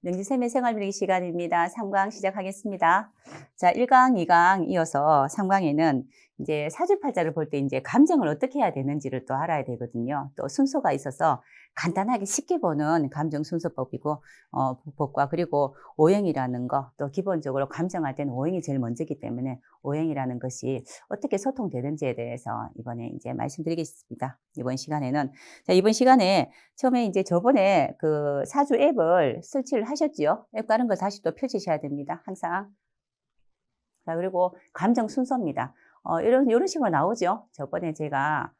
명지쌤의 생활비리기 시간입니다. 3강 시작하겠습니다. 자, 1강, 2강 이어서 3강에는 이제 사주팔자를 볼 때 이제 감정을 어떻게 해야 되는지를 또 알아야 되거든요. 또 순서가 있어서 간단하게 쉽게 보는 감정 순서법이고, 법과 그리고 오행이라는 거, 또 기본적으로 감정할 때는 오행이 제일 먼저이기 때문에 오행이라는 것이 어떻게 소통되는지에 대해서 이번에 이제 말씀드리겠습니다. 이번 시간에는. 자, 이번 시간에 처음에 이제 저번에 그 사주 앱을 설치를 하셨지요? 앱 가는 걸 다시 또 펴주셔야 됩니다. 항상. 자, 그리고 감정 순서입니다. 이런 식으로 나오죠? 저번에 제가,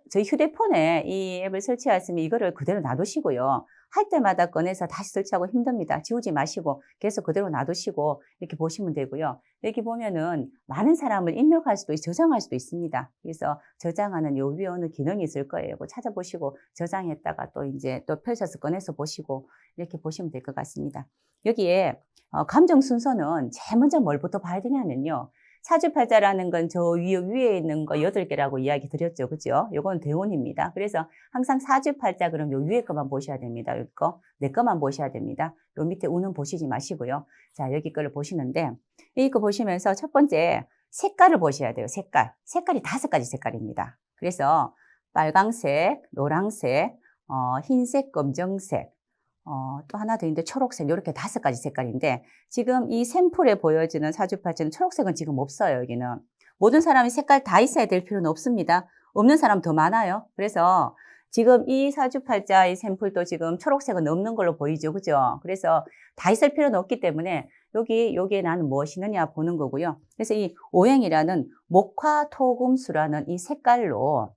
저희 휴대폰에 이 앱을 설치했으면 이거를 그대로 놔두시고요. 할 때마다 꺼내서 다시 설치하고 힘듭니다. 지우지 마시고 계속 그대로 놔두시고 이렇게 보시면 되고요. 여기 보면은 많은 사람을 입력할 수도 있고 저장할 수도 있습니다. 그래서 저장하는 요 위에 어느 기능이 있을 거예요. 그거 찾아보시고 저장했다가 또 이제 또 펼쳐서 꺼내서 보시고 이렇게 보시면 될 것 같습니다. 여기에 감정 순서는 제일 먼저 뭘부터 봐야 되냐면요. 사주팔자라는 건 저 위에 있는 거 8개라고 이야기 드렸죠. 그죠? 요건 대운입니다. 그래서 항상 사주팔자 그럼 요 위에 거만 보셔야 됩니다. 여기 거. 내 거만 보셔야 됩니다. 요 밑에 운은 보시지 마시고요. 자, 여기 거를 보시는데, 이거 보시면서 첫 번째 색깔을 보셔야 돼요. 색깔이 5가지 색깔입니다. 그래서 빨강색, 노란색, 흰색, 검정색, 또 하나 더 있는데 초록색, 이렇게 5가지 색깔인데 지금 이 샘플에 보여지는 사주팔자는 초록색은 지금 없어요. 여기는 모든 사람이 색깔 다 있어야 될 필요는 없습니다. 없는 사람 더 많아요. 그래서 지금 이 사주팔자의 샘플도 지금 초록색은 없는 걸로 보이죠. 그죠? 그래서 다 있을 필요는 없기 때문에 여기에 나는 무엇이 있느냐 보는 거고요. 그래서 이 오행이라는 목화토금수라는 이 색깔로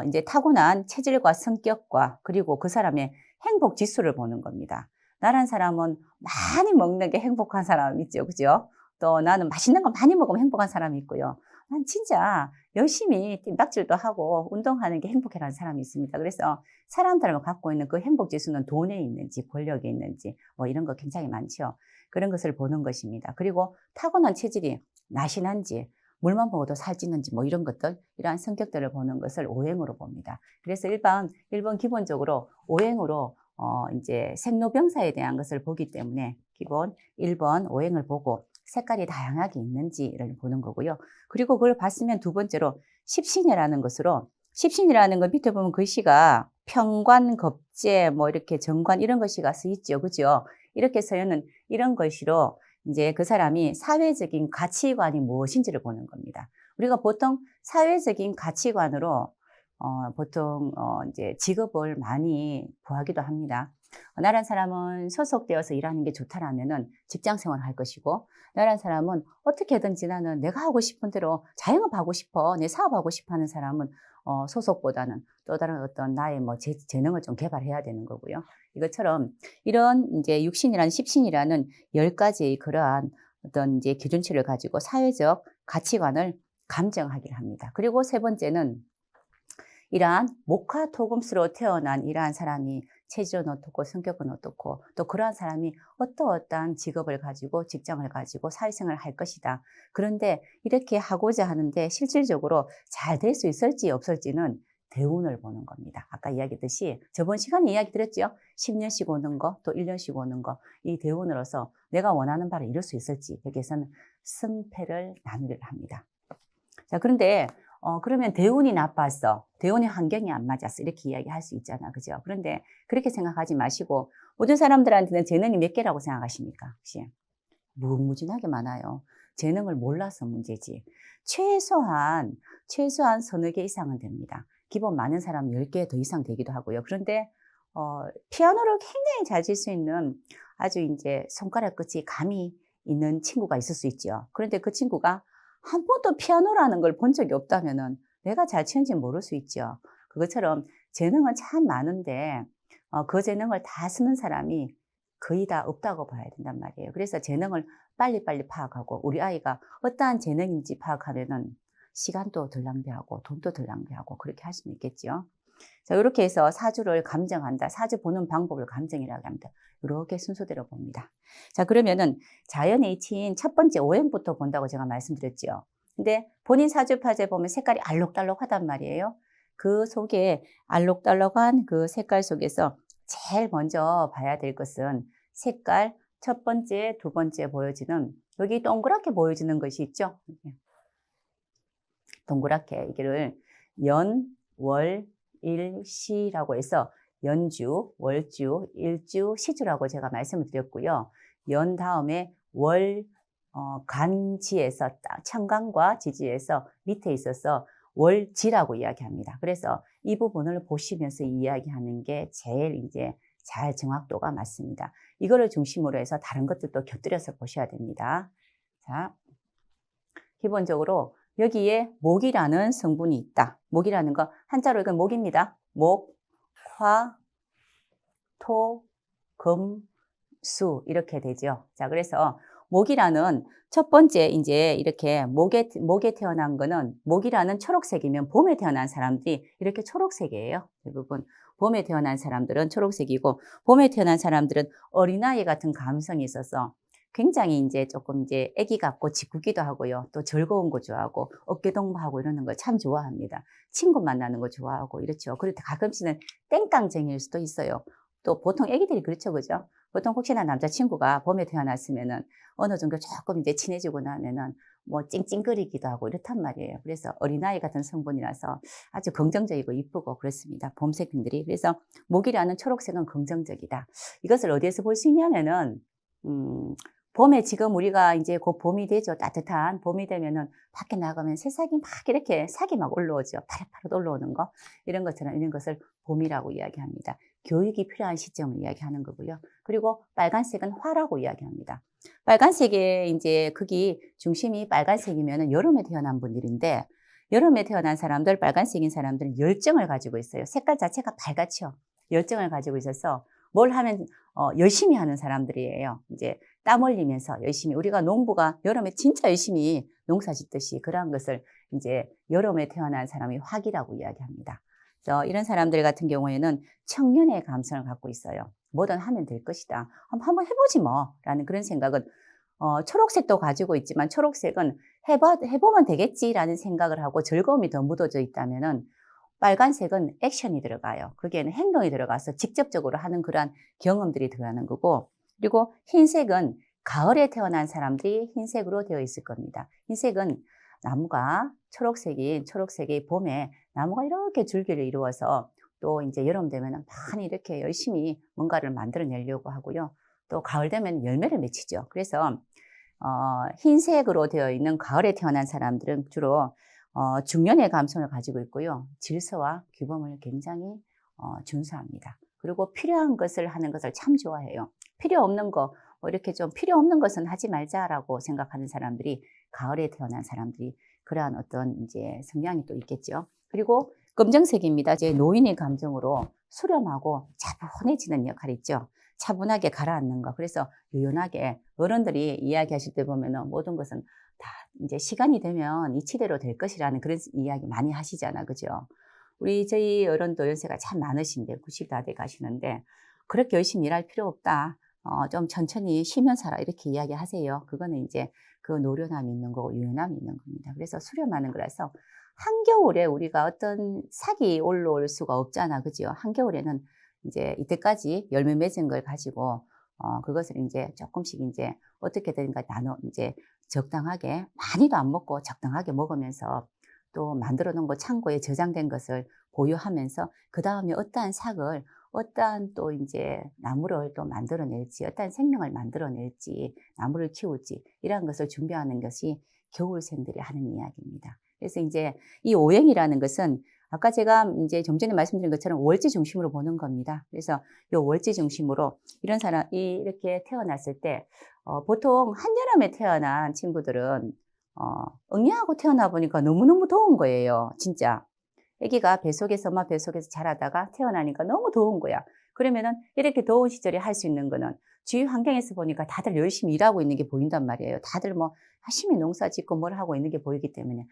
이제 타고난 체질과 성격과 그리고 그 사람의 행복 지수를 보는 겁니다. 나란 사람은 많이 먹는 게 행복한 사람 있죠. 그죠? 또 나는 맛있는 거 많이 먹으면 행복한 사람이 있고요. 난 진짜 열심히 찜닭질도 하고 운동하는 게 행복해라는 사람이 있습니다. 그래서 사람들은 갖고 있는 그 행복 지수는 돈에 있는지 권력에 있는지 뭐 이런 거 굉장히 많죠. 그런 것을 보는 것입니다. 그리고 타고난 체질이 날씬한지 물만 먹어도 살찌는지 뭐 이런 것들, 이러한 성격들을 보는 것을 오행으로 봅니다. 그래서 1번 기본적으로 오행으로 이제 생로병사에 대한 것을 보기 때문에 기본 1번 오행을 보고 색깔이 다양하게 있는지를 보는 거고요. 그리고 그걸 봤으면 두 번째로 십신이라는 것으로, 십신이라는 건 밑에 보면 글씨가 평관, 겁재, 뭐 이렇게 정관 이런 글씨가 쓰있죠. 그죠? 이렇게 써있는 이런 글씨로 이제 그 사람이 사회적인 가치관이 무엇인지를 보는 겁니다. 우리가 보통 사회적인 가치관으로 보통 이제 직업을 많이 구하기도 합니다. 나란 사람은 소속되어서 일하는 게 좋다라면은 직장 생활을 할 것이고, 나란 사람은 어떻게든지 나는 내가 하고 싶은 대로 자영업하고 싶어, 내 사업하고 싶어 하는 사람은 소속보다는 또 다른 어떤 나의 뭐 재능을 좀 개발해야 되는 거고요. 이것처럼 이런 이제 육신이라는 십신이라는 10가지의 그러한 어떤 이제 기준치를 가지고 사회적 가치관을 감정하기를 합니다. 그리고 세 번째는 이러한 목화토금수로 태어난 이러한 사람이 체질은 어떻고 성격은 어떻고 또 그러한 사람이 어떠한 직업을 가지고 직장을 가지고 사회생활을 할 것이다. 그런데 이렇게 하고자 하는데 실질적으로 잘 될 수 있을지 없을지는 대운을 보는 겁니다. 아까 이야기했듯이 저번 시간에 이야기 드렸죠. 10년씩 오는 거, 또 1년씩 오는 거, 이 대운으로서 내가 원하는 바를 이룰 수 있을지 여기에서는 승패를 나누기를 합니다. 자, 그런데 그러면 대운이 나빴어, 대운의 환경이 안 맞았어, 이렇게 이야기할 수 있잖아. 그죠? 그런데 그렇게 생각하지 마시고 모든 사람들한테는 재능이 몇 개라고 생각하십니까? 혹시? 무궁무진하게 많아요. 재능을 몰라서 문제지. 최소한 서너 개 이상은 됩니다. 기본 많은 사람 10개 더 이상 되기도 하고요. 그런데 피아노를 굉장히 잘 칠 수 있는 아주 이제 손가락 끝이 감이 있는 친구가 있을 수 있죠. 그런데 그 친구가 한 번도 피아노라는 걸 본 적이 없다면은 내가 잘 치는지 모를 수 있죠. 그것처럼 재능은 참 많은데 그 재능을 다 쓰는 사람이 거의 다 없다고 봐야 된단 말이에요. 그래서 재능을 빨리빨리 파악하고 우리 아이가 어떠한 재능인지 파악하면은 시간도 덜 낭비하고 돈도 덜 낭비하고 그렇게 할 수는 있겠죠. 자, 이렇게 해서 사주를 감정한다. 사주 보는 방법을 감정이라고 합니다. 이렇게 순서대로 봅니다. 자, 그러면은 자연이치인 첫 번째 오행부터 본다고 제가 말씀드렸죠. 근데 본인 사주파제 보면 색깔이 알록달록하단 말이에요. 그 속에 알록달록한 그 색깔 속에서 제일 먼저 봐야 될 것은 색깔, 첫 번째, 두 번째 보여지는 여기 동그랗게 보여지는 것이 있죠. 동그랗게 이거를 연, 월, 일, 시라고 해서 연주, 월주, 일주, 시주라고 제가 말씀을 드렸고요. 연 다음에 월, 간지에서 천간과 지지에서 밑에 있어서 월지라고 이야기합니다. 그래서 이 부분을 보시면서 이야기하는 게 제일 이제 잘 정확도가 맞습니다. 이거를 중심으로 해서 다른 것들도 곁들여서 보셔야 됩니다. 자, 기본적으로 여기에 목이라는 성분이 있다. 목이라는 거 한자로 이건 목입니다. 목, 화, 토, 금, 수 이렇게 되죠. 자, 그래서 목이라는 첫 번째 이제 이렇게 목에 태어난 거는 목이라는 초록색이면 봄에 태어난 사람들이 이렇게 초록색이에요. 대부분 봄에 태어난 사람들은 초록색이고 봄에 태어난 사람들은 어린아이 같은 감성이 있어서 굉장히 이제 조금 이제 애기 같고 짓궂기도 하고요. 또 즐거운 거 좋아하고 어깨동무하고 이러는 거 참 좋아합니다. 친구 만나는 거 좋아하고 이렇죠. 그리고 가끔씩은 땡깡쟁이일 수도 있어요. 또 보통 애기들이 그렇죠. 그죠? 보통 혹시나 남자친구가 봄에 태어났으면은 어느 정도 조금 이제 친해지고 나면은 뭐 찡찡거리기도 하고 이렇단 말이에요. 그래서 어린아이 같은 성분이라서 아주 긍정적이고 이쁘고 그렇습니다. 봄색들이. 그래서 목이라는 초록색은 긍정적이다. 이것을 어디에서 볼 수 있냐면은, 봄에 지금 우리가 이제 곧 봄이 되죠. 따뜻한 봄이 되면은 밖에 나가면 새싹이 막 이렇게 싹이 막 올라오죠. 파릇파릇 올라오는 거. 이런 것처럼 이런 것을 봄이라고 이야기합니다. 교육이 필요한 시점을 이야기하는 거고요. 그리고 빨간색은 화라고 이야기합니다. 빨간색의 이제 극이 중심이 빨간색이면은 여름에 태어난 분들인데 여름에 태어난 사람들, 빨간색인 사람들은 열정을 가지고 있어요. 색깔 자체가 빨갛죠. 열정을 가지고 있어서 뭘 하면 열심히 하는 사람들이에요. 이제 땀 흘리면서 열심히 우리가 농부가 여름에 진짜 열심히 농사 짓듯이 그러한 것을 이제 여름에 태어난 사람이 화기라고 이야기합니다. 그래서 이런 사람들 같은 경우에는 청년의 감성을 갖고 있어요. 뭐든 하면 될 것이다. 한번 해보지 뭐 라는 그런 생각은 초록색도 가지고 있지만 초록색은 해보면 되겠지라는 생각을 하고 즐거움이 더 묻어져 있다면은 빨간색은 액션이 들어가요. 거기에는 행동이 들어가서 직접적으로 하는 그러한 경험들이 들어가는 거고 그리고 흰색은 가을에 태어난 사람들이 흰색으로 되어 있을 겁니다. 흰색은 나무가 초록색이 봄에 나무가 이렇게 줄기를 이루어서 또 이제 여름 되면 많이 이렇게 열심히 뭔가를 만들어내려고 하고요. 또 가을 되면 열매를 맺히죠. 그래서 흰색으로 되어 있는 가을에 태어난 사람들은 주로 중년의 감성을 가지고 있고요. 질서와 규범을 굉장히 준수합니다. 그리고 필요한 것을 하는 것을 참 좋아해요. 필요 없는 거, 뭐 이렇게 좀 필요 없는 것은 하지 말자라고 생각하는 사람들이 가을에 태어난 사람들이 그러한 어떤 이제 성향이 또 있겠죠. 그리고 검정색입니다. 제 노인의 감정으로 수렴하고 차분해지는 역할이 있죠. 차분하게 가라앉는 거. 그래서 유연하게 어른들이 이야기하실 때 보면은 모든 것은 다 이제 시간이 되면 이치대로 될 것이라는 그런 이야기 많이 하시잖아. 그죠? 저희 어른도 연세가 참 많으신데 90 다 돼 가시는데 그렇게 열심히 일할 필요 없다. 좀 천천히 쉬면 살아. 이렇게 이야기하세요. 그거는 이제 그 노련함이 있는 거고 유연함이 있는 겁니다. 그래서 수렴하는 거라서 한겨울에 우리가 어떤 삭이 올라올 수가 없잖아. 그죠? 한겨울에는 이제 이때까지 열매 맺은 걸 가지고 그것을 이제 조금씩 이제 어떻게든가 이제 적당하게 많이도 안 먹고 적당하게 먹으면서 또 만들어 놓은 거 창고에 저장된 것을 보유하면서 그 다음에 어떠한 삭을 어떠한 또 이제 나무를 또 만들어낼지 어떠한 생명을 만들어낼지 나무를 키울지 이러한 것을 준비하는 것이 겨울생들이 하는 이야기입니다. 그래서 이제 이 오행이라는 것은 아까 제가 이제 좀 전에 말씀드린 것처럼 월지 중심으로 보는 겁니다. 그래서 이 월지 중심으로 이런 사람이 이렇게 태어났을 때 보통 한여름에 태어난 친구들은 응애하고 태어나 보니까 너무너무 더운 거예요. 진짜. 아기가 엄마 뱃속에서 자라다가 태어나니까 너무 더운 거야. 그러면은 이렇게 더운 시절에 할 수 있는 거는 주위 환경에서 보니까 다들 열심히 일하고 있는 게 보인단 말이에요. 다들 뭐 열심히 농사 짓고 뭘 하고 있는 게 보이기 때문에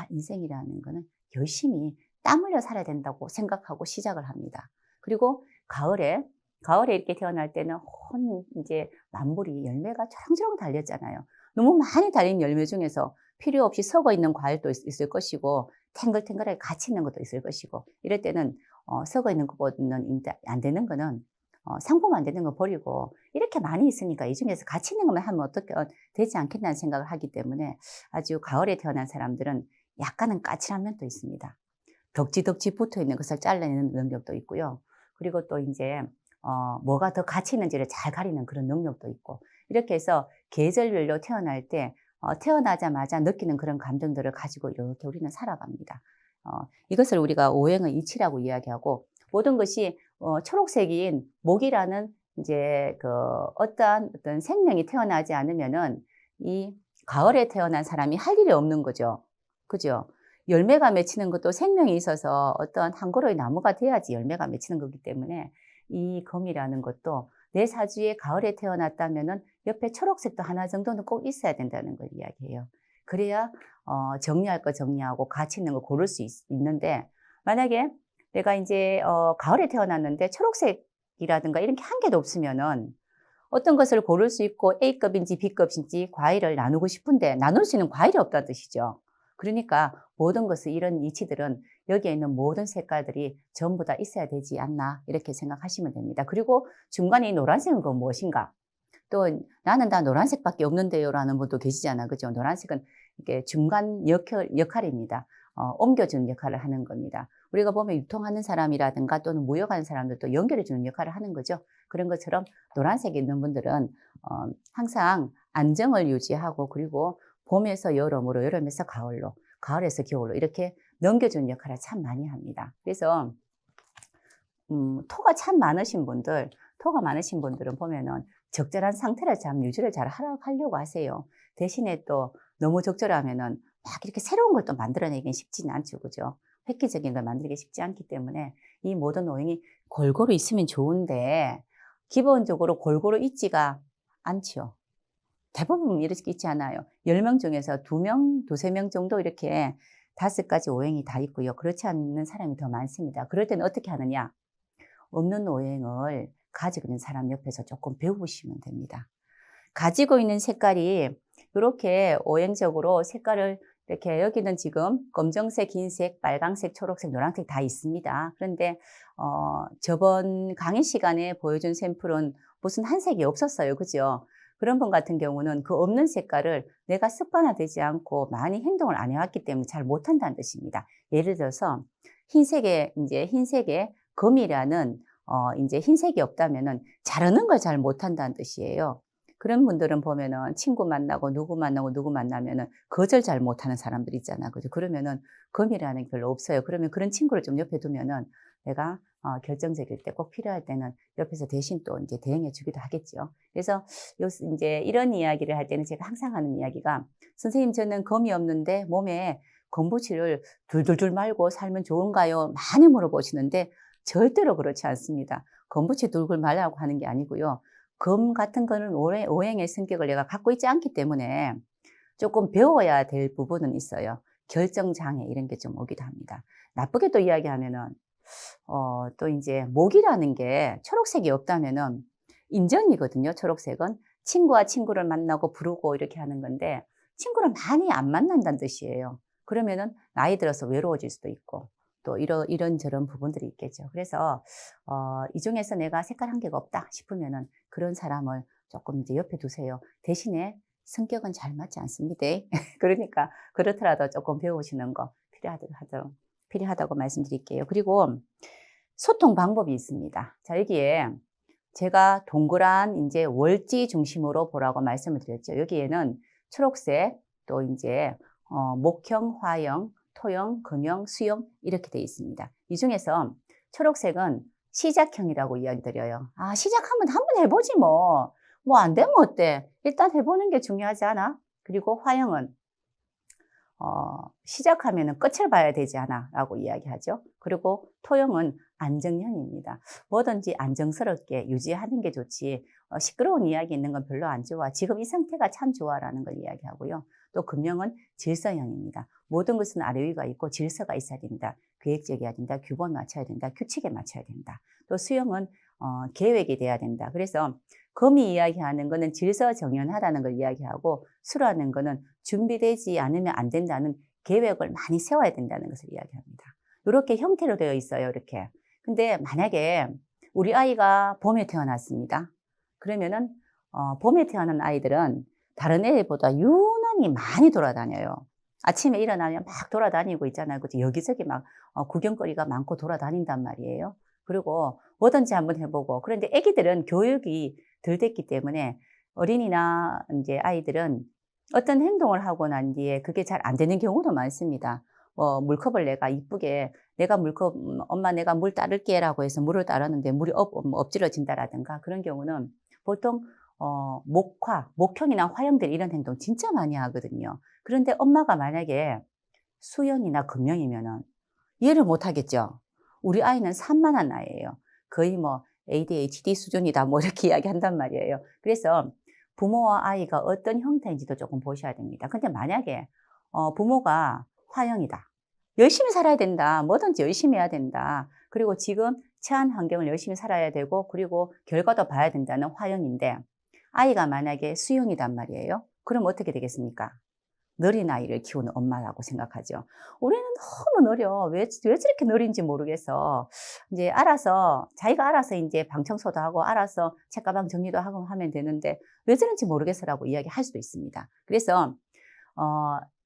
인생이라는 거는 열심히 땀 흘려 살아야 된다고 생각하고 시작을 합니다. 그리고 가을에 이렇게 태어날 때는 이제 만물이 열매가 초롱초롱 달렸잖아요. 너무 많이 달린 열매 중에서 필요 없이 썩어 있는 과일도 있을 것이고 탱글탱글하게 같이 있는 것도 있을 것이고 이럴 때는 썩어 있는 것보다는 안 되는 거는 상품 안 되는 거 버리고 이렇게 많이 있으니까 이 중에서 가치 있는 것만 하면 어떻게 되지 않겠다는 생각을 하기 때문에 아주 가을에 태어난 사람들은 약간은 까칠한 면도 있습니다. 덕지덕지 붙어 있는 것을 잘라내는 능력도 있고요. 그리고 또 이제 뭐가 더 가치 있는지를 잘 가리는 그런 능력도 있고 이렇게 해서 계절별로 태어날 때 태어나자마자 느끼는 그런 감정들을 가지고 이렇게 우리는 살아갑니다. 이것을 우리가 오행의 이치라고 이야기하고 모든 것이 초록색인 목이라는 이제 그 어떤 생명이 태어나지 않으면은 이 가을에 태어난 사람이 할 일이 없는 거죠. 그죠? 열매가 맺히는 것도 생명이 있어서 어떤 한 그루의 나무가 돼야지 열매가 맺히는 거기 때문에 이 검이라는 것도 내 사주에 가을에 태어났다면은 옆에 초록색도 하나 정도는 꼭 있어야 된다는 걸 이야기해요. 그래야 정리할 거 정리하고 가치 있는 거 고를 수 있는데 만약에 내가 이제 가을에 태어났는데 초록색이라든가 이런 게 한 개도 없으면은 어떤 것을 고를 수 있고 A급인지 B급인지 과일을 나누고 싶은데 나눌 수 있는 과일이 없다는 뜻이죠. 그러니까 모든 것을 이런 이치들은 여기에 있는 모든 색깔들이 전부 다 있어야 되지 않나 이렇게 생각하시면 됩니다. 그리고 중간에 이 노란색은 그건 무엇인가? 또 나는 다 노란색밖에 없는데요 라는 분도 계시잖아요. 그죠? 노란색은 이게 중간 역할입니다. 옮겨주는 역할을 하는 겁니다. 우리가 보면 유통하는 사람이라든가 또는 무역하는 사람들도 연결해주는 역할을 하는 거죠. 그런 것처럼 노란색이 있는 분들은 항상 안정을 유지하고 그리고 봄에서 여름으로, 여름에서 가을로, 가을에서 겨울로 이렇게 넘겨주는 역할을 참 많이 합니다. 그래서 토가 참 많으신 분들, 토가 많으신 분들은 보면은 적절한 상태를 참 유지를 잘 하려고 하세요. 대신에 또 너무 적절하면은 막 이렇게 새로운 걸 또 만들어내기는 쉽지는 않죠. 그죠? 획기적인 걸 만들기 쉽지 않기 때문에 이 모든 오행이 골고루 있으면 좋은데 기본적으로 골고루 있지가 않죠. 대부분 이렇게 있지 않아요. 10명 중에서 2명, 2~3명 정도 이렇게 5가지 오행이 다 있고요. 그렇지 않는 사람이 더 많습니다. 그럴 때는 어떻게 하느냐? 없는 오행을 가지고 있는 사람 옆에서 조금 배우시면 됩니다. 가지고 있는 색깔이 이렇게 오행적으로 색깔을 이렇게 여기는 지금 검정색, 흰색, 빨강색, 초록색, 노란색 다 있습니다. 그런데 저번 강의 시간에 보여준 샘플은 무슨 한 색이 없었어요. 그죠? 그런 분 같은 경우는 그 없는 색깔을 내가 습관화되지 않고 많이 행동을 안 해왔기 때문에 잘 못한다는 뜻입니다. 예를 들어서 흰색에 검이라는 이제 흰색이 없다면은 자르는 걸 잘 못한다는 뜻이에요. 그런 분들은 보면은 친구 만나고 누구 만나면은 거절 잘 못하는 사람들 있잖아. 그죠? 그러면은 검이라는 게 별로 없어요. 그러면 그런 친구를 좀 옆에 두면은 내가 결정적일 때 꼭 필요할 때는 옆에서 대신 또 이제 대응해 주기도 하겠죠. 그래서 이제 이런 이야기를 할 때는 제가 항상 하는 이야기가 선생님 저는 검이 없는데 몸에 검부치를 둘둘둘 말고 살면 좋은가요? 많이 물어보시는데 절대로 그렇지 않습니다. 검부치 둘둘 말라고 하는 게 아니고요. 검 같은 거는 오행의 성격을 내가 갖고 있지 않기 때문에 조금 배워야 될 부분은 있어요. 결정장애 이런 게 좀 오기도 합니다. 나쁘게 또 이야기하면은 또 이제 목이라는 게 초록색이 없다면은 인정이거든요. 초록색은 친구와 친구를 만나고 부르고 이렇게 하는 건데 친구를 많이 안 만난다는 뜻이에요. 그러면은 나이 들어서 외로워질 수도 있고 또 이런저런 부분들이 있겠죠. 그래서 이 중에서 내가 색깔 한 개가 없다 싶으면은 그런 사람을 조금 이제 옆에 두세요. 대신에 성격은 잘 맞지 않습니다. 그러니까 그렇더라도 조금 배우시는 거 필요하다고 말씀드릴게요. 그리고 소통 방법이 있습니다. 자, 여기에 제가 동그란 이제 월지 중심으로 보라고 말씀을 드렸죠. 여기에는 초록색, 또 이제 목형, 화형, 토형, 금형, 수형 이렇게 되어 있습니다. 이 중에서 초록색은 시작형이라고 이야기 드려요. 시작하면 한번 해보지 뭐. 뭐 안 되면 어때? 일단 해보는 게 중요하지 않아? 그리고 화형은 시작하면은 끝을 봐야 되지 않아? 라고 이야기하죠. 그리고 토형은 안정형입니다. 뭐든지 안정스럽게 유지하는 게 좋지, 시끄러운 이야기 있는 건 별로 안 좋아. 지금 이 상태가 참 좋아. 라는 걸 이야기하고요. 또 금형은 질서형입니다. 모든 것은 아래 위가 있고 질서가 있어야 된다. 계획적이어야 된다. 규범 맞춰야 된다. 규칙에 맞춰야 된다. 또 수형은 계획이 돼야 된다. 그래서 금이 이야기하는 거는 질서정연하다는 걸 이야기하고 수라는 거는 준비되지 않으면 안 된다는 계획을 많이 세워야 된다는 것을 이야기합니다. 이렇게 형태로 되어 있어요. 이렇게. 근데 만약에 우리 아이가 봄에 태어났습니다. 그러면은 봄에 태어난 아이들은 다른 애보다 유난히 많이 돌아다녀요. 아침에 일어나면 막 돌아다니고 있잖아요. 그죠? 여기저기 막 구경거리가 많고 돌아다닌단 말이에요. 그리고 뭐든지 한번 해보고. 그런데 애기들은 교육이 덜 됐기 때문에 어린이나 이제 아이들은 어떤 행동을 하고 난 뒤에 그게 잘 안 되는 경우도 많습니다. 물컵을 내가 이쁘게 내가 물컵 엄마 내가 물 따를게라고 해서 물을 따르는데 물이 엎질러진다라든가 그런 경우는 보통 목형이나 화형들 이런 행동 진짜 많이 하거든요. 그런데 엄마가 만약에 수형이나 금형이면은 이해를 못 하겠죠. 우리 아이는 산만한 아이예요. 거의 뭐 ADHD 수준이다 뭐 이렇게 이야기한단 말이에요. 그래서 부모와 아이가 어떤 형태인지도 조금 보셔야 됩니다. 근데 만약에 부모가 화형이다. 열심히 살아야 된다. 뭐든지 열심히 해야 된다. 그리고 지금 처한 환경을 열심히 살아야 되고 그리고 결과도 봐야 된다는 화형인데 아이가 만약에 수형이단 말이에요. 그럼 어떻게 되겠습니까? 느린 아이를 키우는 엄마라고 생각하죠. 우리는 너무 느려. 왜 저렇게 느린지 모르겠어. 이제 자기가 알아서 이제 방 청소도 하고, 알아서 책가방 정리도 하고 하면 되는데, 왜 저런지 모르겠어라고 이야기할 수도 있습니다. 그래서,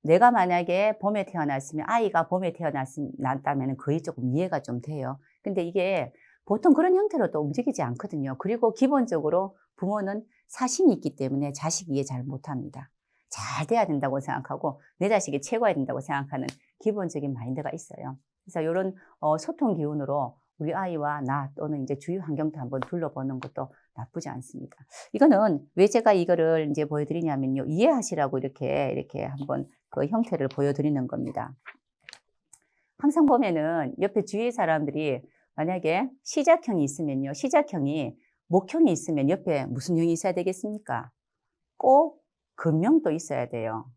내가 만약에 봄에 태어났으면, 아이가 봄에 태어났다면 거의 조금 이해가 좀 돼요. 근데 이게 보통 그런 형태로 또 움직이지 않거든요. 그리고 기본적으로 부모는 사심이 있기 때문에 자식 이해 잘 못합니다. 잘 돼야 된다고 생각하고 내 자식이 최고야 된다고 생각하는 기본적인 마인드가 있어요. 그래서 이런 소통 기운으로 우리 아이와 나 또는 이제 주위 환경도 한번 둘러보는 것도 나쁘지 않습니다. 이거는 왜 제가 이거를 이제 보여드리냐면요. 이해하시라고 이렇게 한번 그 형태를 보여드리는 겁니다. 항상 보면은 옆에 주위 사람들이 만약에 시작형이 있으면요. 시작형이 목형이 있으면 옆에 무슨 형이 있어야 되겠습니까? 꼭 금형도 있어야 돼요.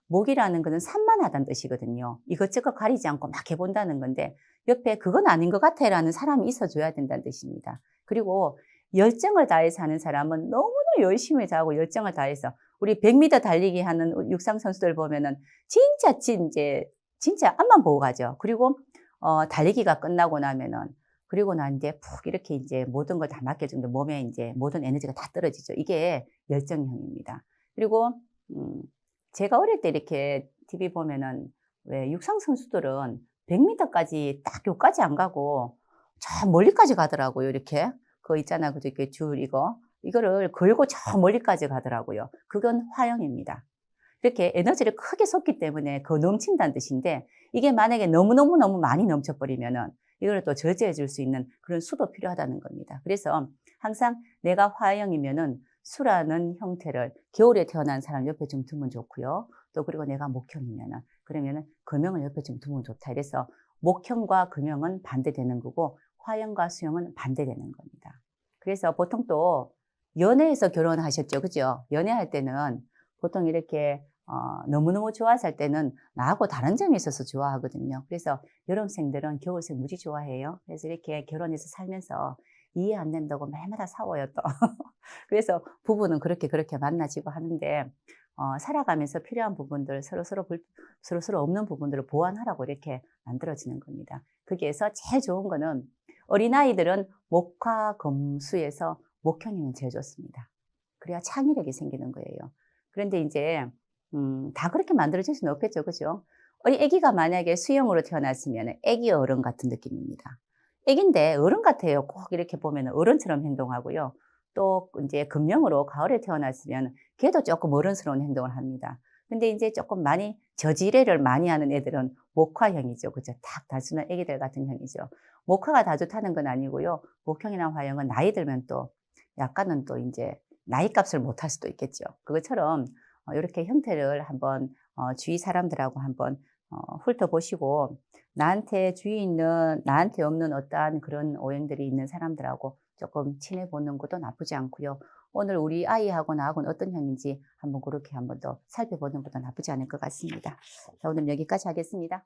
목이라는 것은 산만하다는 뜻이거든요. 이것저것 가리지 않고 막 해본다는 건데 옆에 그건 아닌 것 같아 라는 사람이 있어줘야 된다는 뜻입니다. 그리고 열정을 다해서 하는 사람은 너무나 열심히 하고 열정을 다해서 우리 100m 달리기 하는 육상 선수들 보면은 진짜 앞만 보고 가죠. 그리고 달리기가 끝나고 나면은 그리고 난 이제 푹 이렇게 이제 모든 걸 다 맡겨주는데 몸에 이제 모든 에너지가 다 떨어지죠. 이게 열정형입니다. 그리고 제가 어릴 때 이렇게 TV 보면은 왜 육상 선수들은 100m까지 딱 요까지 안 가고 저 멀리까지 가더라고요. 이렇게 그거 있잖아요. 그죠? 이렇게 줄 이거를 걸고 저 멀리까지 가더라고요. 그건 화형입니다. 이렇게 에너지를 크게 쏟기 때문에 그 넘친다는 뜻인데 이게 만약에 너무 많이 넘쳐버리면은 이걸 또 저지해 줄 수 있는 그런 수도 필요하다는 겁니다. 그래서 항상 내가 화형이면은 수라는 형태를 겨울에 태어난 사람 옆에 좀 두면 좋고요. 또 그리고 내가 목형이면은 그러면은 금형을 옆에 좀 두면 좋다. 이래서 목형과 금형은 반대되는 거고 화형과 수형은 반대되는 겁니다. 그래서 보통 또 연애에서 결혼하셨죠. 그죠? 연애할 때는 보통 이렇게 너무너무 좋아서 할 때는 나하고 다른 점이 있어서 좋아하거든요. 그래서 여름생들은 겨울생 무지 좋아해요. 그래서 이렇게 결혼해서 살면서 이해 안 된다고 매일마다 싸워요, 또. 그래서 부부는 그렇게 만나지고 하는데, 살아가면서 필요한 부분들, 서로 없는 부분들을 보완하라고 이렇게 만들어지는 겁니다. 거기에서 제일 좋은 거는 어린아이들은 목화, 금수에서 목형이면 제일 좋습니다. 그래야 창의력이 생기는 거예요. 그런데 이제, 다 그렇게 만들어질 수는 없겠죠. 그죠? 애기가 만약에 수형으로 태어났으면 애기 어른 같은 느낌입니다. 애기인데 어른 같아요. 꼭 이렇게 보면 어른처럼 행동하고요. 또 이제 금형으로 가을에 태어났으면 걔도 조금 어른스러운 행동을 합니다. 근데 이제 조금 많이 저지레를 많이 하는 애들은 목화형이죠. 그죠? 딱 단순한 애기들 같은 형이죠. 목화가 다 좋다는 건 아니고요. 목형이나 화형은 나이 들면 또 약간은 또 이제 나이 값을 못 할 수도 있겠죠. 그것처럼 이렇게 형태를 한번 주위 사람들하고 한번 훑어보시고 나한테 없는 어떠한 그런 오행들이 있는 사람들하고 조금 친해보는 것도 나쁘지 않고요. 오늘 우리 아이하고 나하고는 어떤 형인지 한번 그렇게 한번 더 살펴보는 것도 나쁘지 않을 것 같습니다. 자, 오늘 여기까지 하겠습니다.